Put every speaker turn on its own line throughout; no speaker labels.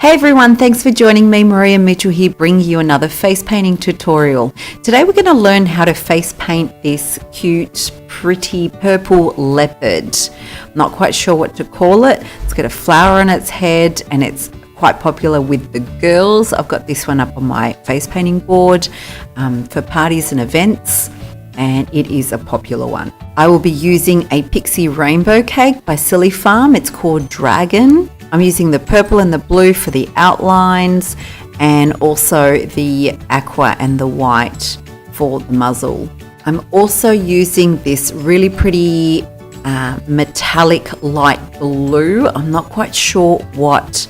Hey everyone, thanks for joining me. Maria Mitchell here, bringing you another face painting tutorial. Today we're going to learn how to face paint this cute, pretty purple leopard. I'm not quite sure what to call it. It's got a flower on its head and it's quite popular with the girls. I've got this one up on my face painting board for parties and events, and it is a popular one. I will be using a pixie rainbow cake by Sillyfarms. It's called Dragon. I'm using the purple and the blue for the outlines and also the aqua and the white for the muzzle. I'm also using this really pretty metallic light blue. I'm not quite sure what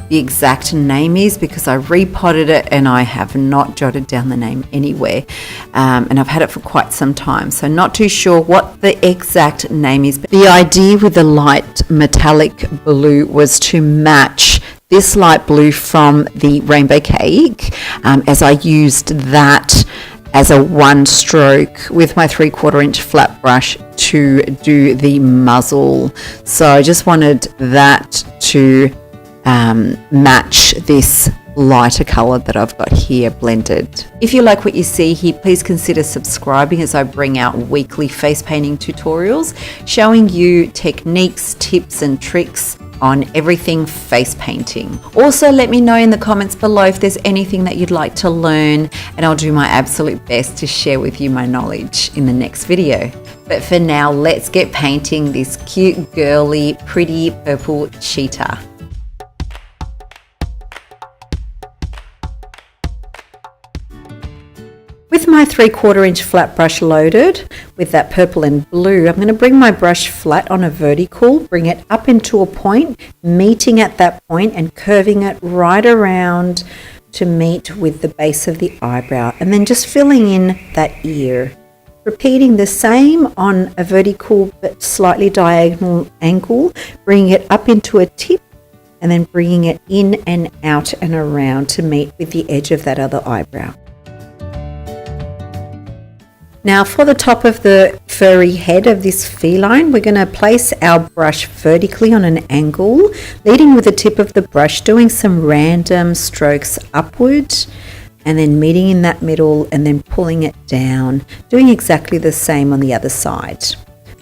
the exact name is because I repotted it and I have not jotted down the name anywhere, and I've had it for quite some time, so not too sure what the exact name is. But the idea with the light metallic blue was to match this light blue from the rainbow cake, as I used that as a one stroke with my 3/4 inch flat brush to do the muzzle. So I just wanted that to match this lighter color that I've got here blended. If you like what you see here, please consider subscribing as I bring out weekly face painting tutorials showing you techniques, tips and tricks on everything face painting. Also, let me know in the comments below if there's anything that you'd like to learn, and I'll do my absolute best to share with you my knowledge in the next video. But for now, let's get painting this cute, girly, pretty purple cheetah. With my 3/4 inch flat brush loaded with that purple and blue, I'm going to bring my brush flat on a vertical, bring it up into a point, meeting at that point and curving it right around to meet with the base of the eyebrow, and then just filling in that ear. Repeating the same on a vertical but slightly diagonal angle, bringing it up into a tip and then bringing it in and out and around to meet with the edge of that other eyebrow. Now for the top of the furry head of this feline, we're going to place our brush vertically on an angle, leading with the tip of the brush, doing some random strokes upward and then meeting in that middle and then pulling it down, doing exactly the same on the other side.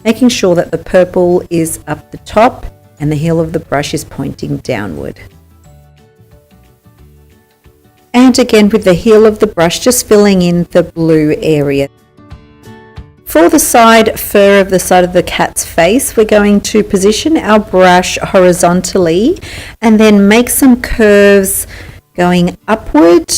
Making sure that the purple is up the top and the heel of the brush is pointing downward. And again with the heel of the brush, just filling in the blue area. For the side fur of the side of the cat's face, we're going to position our brush horizontally and then make some curves going upward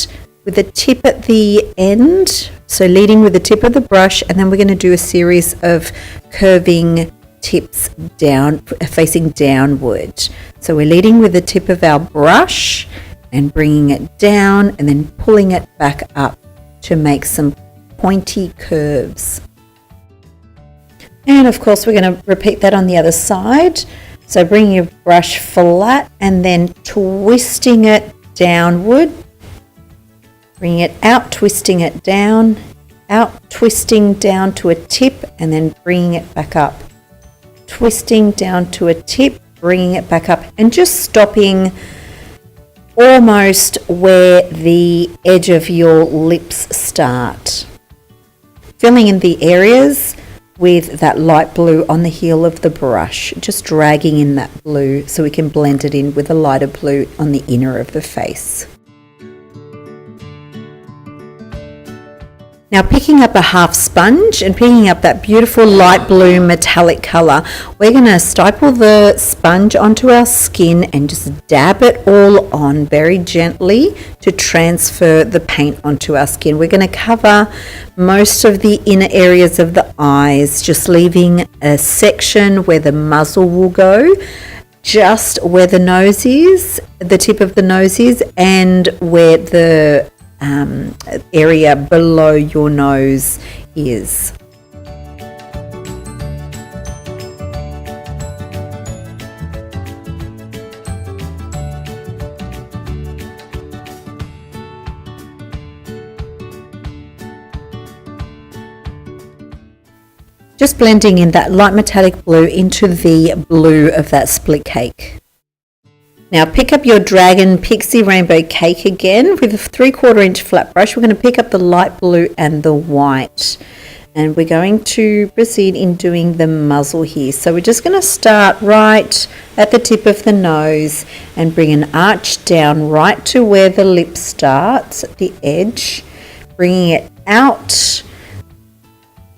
with the tip at the end. So leading with the tip of the brush, and then we're going to do a series of curving tips down, facing downward. So we're leading with the tip of our brush and bringing it down and then pulling it back up to make some pointy curves. And of course we're going to repeat that on the other side. So bringing your brush flat and then twisting it downward. Bringing it out, twisting it down, out, twisting down to a tip and then bringing it back up. Twisting down to a tip, bringing it back up and just stopping almost where the edge of your lips start. Filling in the areas with that light blue on the heel of the brush, just dragging in that blue so we can blend it in with a lighter blue on the inner of the face. Now picking up a half sponge and picking up that beautiful light blue metallic color, we're going to stipple the sponge onto our skin and just dab it all on very gently to transfer the paint onto our skin. We're going to cover most of the inner areas of the eyes, just leaving a section where the muzzle will go, just where the nose is, the tip of the nose is, and where the area below your nose is. Just blending in that light metallic blue into the blue of that split cake. Now pick up your Dragon Pixie Rainbow Cake again with a 3/4 inch flat brush. We're going to pick up the light blue and the white. And we're going to proceed in doing the muzzle here. So we're just going to start right at the tip of the nose and bring an arch down right to where the lip starts at the edge, bringing it out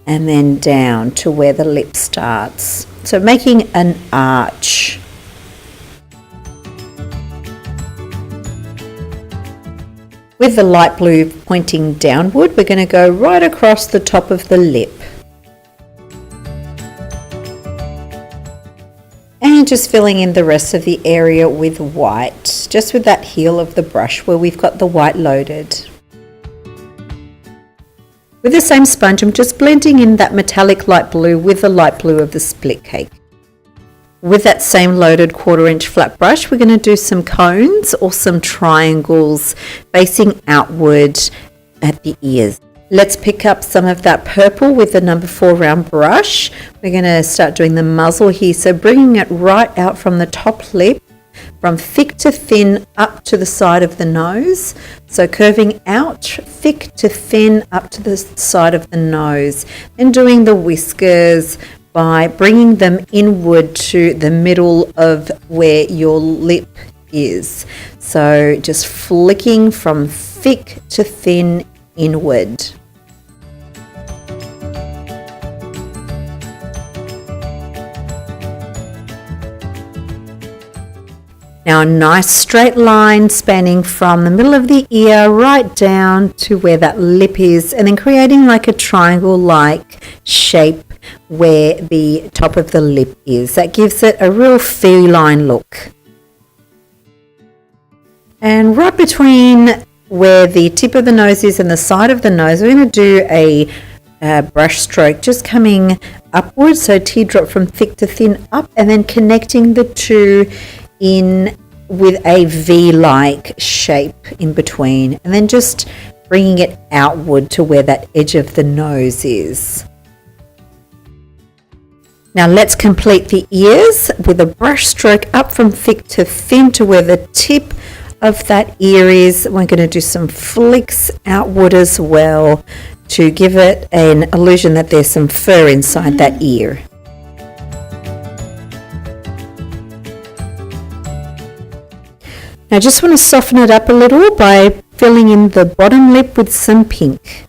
and then down to where the lip starts. So making an arch. With the light blue pointing downward, we're going to go right across the top of the lip. And just filling in the rest of the area with white, just with that heel of the brush where we've got the white loaded. With the same sponge, I'm just blending in that metallic light blue with the light blue of the split cake. With that same loaded 1/4 inch flat brush, we're going to do some cones or some triangles facing outward at the ears. Let's pick up some of that purple with the number 4 round brush. We're going to start doing the muzzle here, so bringing it right out from the top lip, from thick to thin up to the side of the nose. So curving out, thick to thin up to the side of the nose. Then doing the whiskers by bringing them inward to the middle of where your lip is. So just flicking from thick to thin inward. Now a nice straight line spanning from the middle of the ear right down to where that lip is, and then creating like a triangle-like shape where the top of the lip is. That gives it a real feline look. And right between where the tip of the nose is and the side of the nose, we're going to do a brush stroke just coming upwards, so teardrop from thick to thin up, and then connecting the two in with a V-like shape in between, and then just bringing it outward to where that edge of the nose is. Now let's complete the ears with a brush stroke up from thick to thin to where the tip of that ear is. We're going to do some flicks outward as well to give it an illusion that there's some fur inside that ear. Now I just want to soften it up a little by filling in the bottom lip with some pink.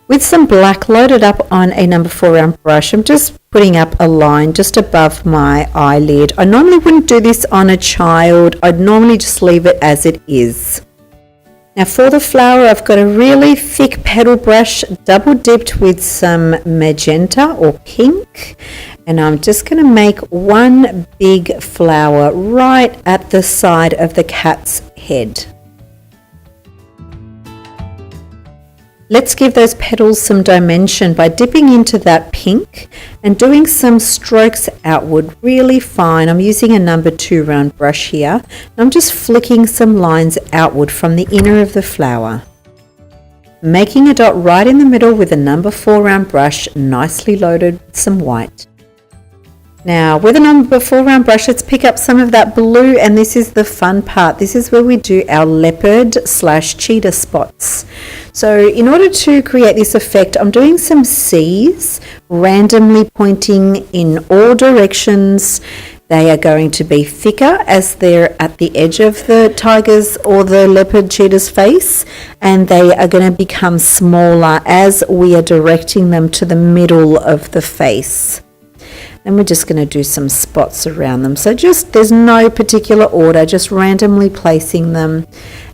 With some black loaded up on a number 4 round brush, I'm just putting up a line just above my eyelid. I normally wouldn't do this on a child. I'd normally just leave it as it is. Now for the flower, I've got a really thick petal brush double dipped with some magenta or pink, and I'm just going to make one big flower right at the side of the cat's head. Let's give those petals some dimension by dipping into that pink and doing some strokes outward really fine. I'm using a number 2 round brush here. I'm just flicking some lines outward from the inner of the flower. Making a dot right in the middle with a number 4 round brush, nicely loaded with some white. Now with a number 4 round brush, let's pick up some of that blue, and this is the fun part. This is where we do our leopard / cheetah spots. So in order to create this effect, I'm doing some C's, randomly pointing in all directions. They are going to be thicker as they're at the edge of the tiger's or the leopard cheetah's face, and they are going to become smaller as we are directing them to the middle of the face. And we're just going to do some spots around them. So just, there's no particular order, just randomly placing them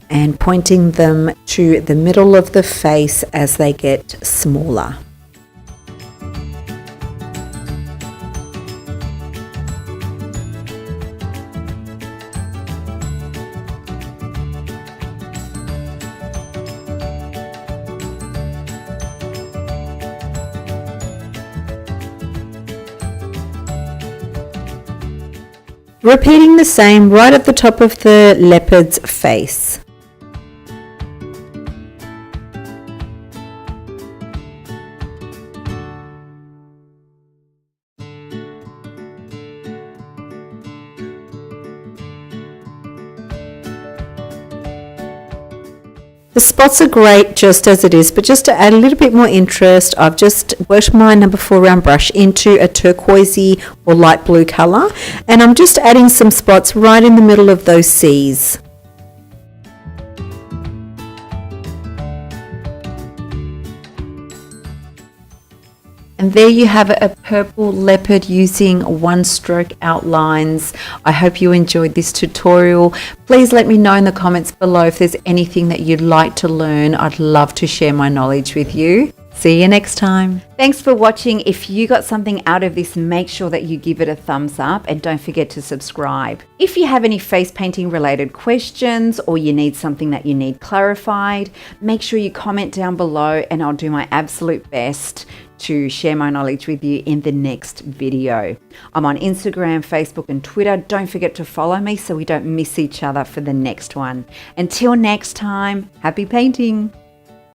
and pointing them to the middle of the face as they get smaller. Repeating the same right at the top of the leopard's face.
The spots are great just as it is, but just to add a little bit more interest, I've just worked my number 4 round brush into a turquoisey or light blue colour, and I'm just adding some spots right in the middle of those C's.
And there you have it, a purple leopard using one stroke outlines. I hope you enjoyed this tutorial. Please let me know in the comments below if there's anything that you'd like to learn. I'd love to share my knowledge with you. See you next time. Thanks for watching. If you got something out of this, make sure that you give it a thumbs up and don't forget to subscribe. If you have any face painting related questions or you need something that you need clarified, make sure you comment down below and I'll do my absolute best to share my knowledge with you in the next video. I'm on Instagram, Facebook and Twitter. Don't forget to follow me so we don't miss each other for the next one. Until next time, happy painting.